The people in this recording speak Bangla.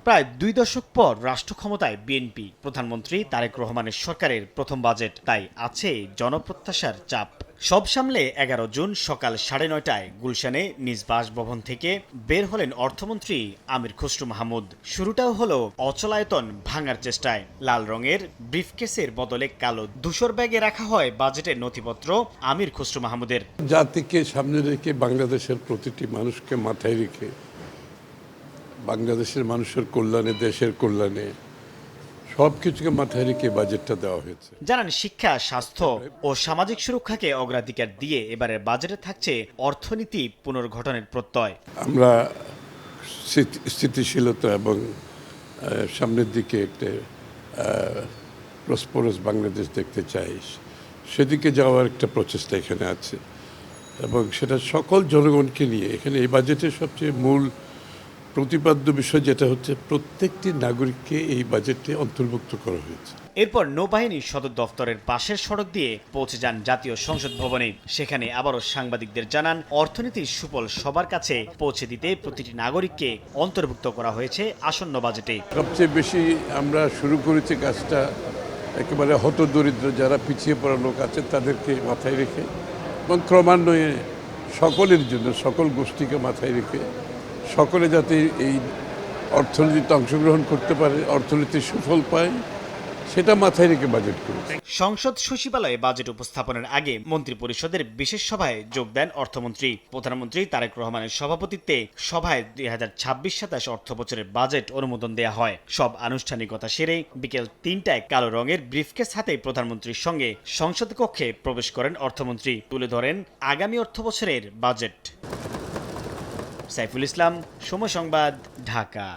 প্রায় ২ দশক পর রাষ্ট্র ক্ষমতায় বিএনপি, প্রধানমন্ত্রী তারেক রহমানের সরকারের প্রথম বাজেট, তাই আছে জনপ্রত্যাশার চাপ। সব সামলে ১১ জুন সকাল ৯:৩০টায় গুলশানে নিজ বাসভবন থেকে বের হলেন অর্থমন্ত্রী আমির খসরু মাহমুদ। শুরুটাও হলো অচলায়তন ভাঙার চেষ্টায়। লাল রঙের ব্রিফকেসের বদলে কালো ধূসর ব্যাগে রাখা হয় বাজেটের নথিপত্র আমির খসরু মাহমুদের। জাতিকে সামনে রেখে, বাংলাদেশের প্রতিটি মানুষকে মাথায় রেখে, বাংলাদেশের মানুষের কল্যাণে, দেশের কল্যাণে সব কিছুকে মাথায় রেখে বাজেটটা দেওয়া হয়েছে। জানান, শিক্ষা, স্বাস্থ্য ও সামাজিক সুরক্ষাকে অগ্রাধিকার দিয়ে এবারের বাজেটে থাকছে অর্থনীতি পুনর্গঠনের প্রত্যয়। আমরা স্থিতিশীলতা এবং সামনের দিকে একটা প্রসপোরাস বাংলাদেশ দেখতে চাই, সেদিকে যাওয়ার একটা প্রচেষ্টা এখানে আছে এবং সেটা সকল জনগণকে নিয়ে। এখানে এই বাজেটের সবচেয়ে মূল প্রতিপাদ্য বিষয় যেটা হচ্ছে প্রত্যেকটি নাগরিককে এই বাজেটে অন্তর্ভুক্ত করা হয়েছে। এরপর নৌবাহিনীর সদর দফতরের পাশের সড়ক দিয়ে পৌঁছে যান জাতীয় সংসদ ভবনে। সেখানে আবারও সাংবাদিকদের জানান, অর্থনীতির সুফল সবার কাছে পৌঁছে দিতে প্রতিটি নাগরিককে অন্তর্ভুক্ত করা হয়েছে আসন্ন বাজেটে। সবচেয়ে বেশি আমরা শুরু করেছি কাজটা একেবারে হতদরিদ্র যারা পিছিয়ে পড়া লোক আছে তাদেরকে মাথায় রেখে এবং ক্রমান্বয়ে সকলের জন্য, সকল গোষ্ঠীকে মাথায় রেখে সকলে যাতে এই অর্থনীতিতে অংশগ্রহণ করতে পারে, অর্থনীতির সুফল পায়, সেটা মাথায় রেখে বাজেট করেছে। সংসদ সচিবালয়ে বাজেট উপস্থাপনের আগে মন্ত্রিপরিষদের বিশেষ সভায় যোগ দেন অর্থমন্ত্রী। প্রধানমন্ত্রী তারেক রহমানের সভাপতিত্বে সভায় ২০২৬-২৭ অর্থ বছরের বাজেট অনুমোদন দেয়া হয়। সব আনুষ্ঠানিকতা সেরে বিকেল ৩টায় কালো রঙের ব্রিফকেস হাতে প্রধানমন্ত্রীর সঙ্গে সংসদ কক্ষে প্রবেশ করেন অর্থমন্ত্রী। তুলে ধরেন আগামী অর্থ বছরের বাজেট। সাইফুল ইসলাম, সময় সংবাদ, ঢাকা।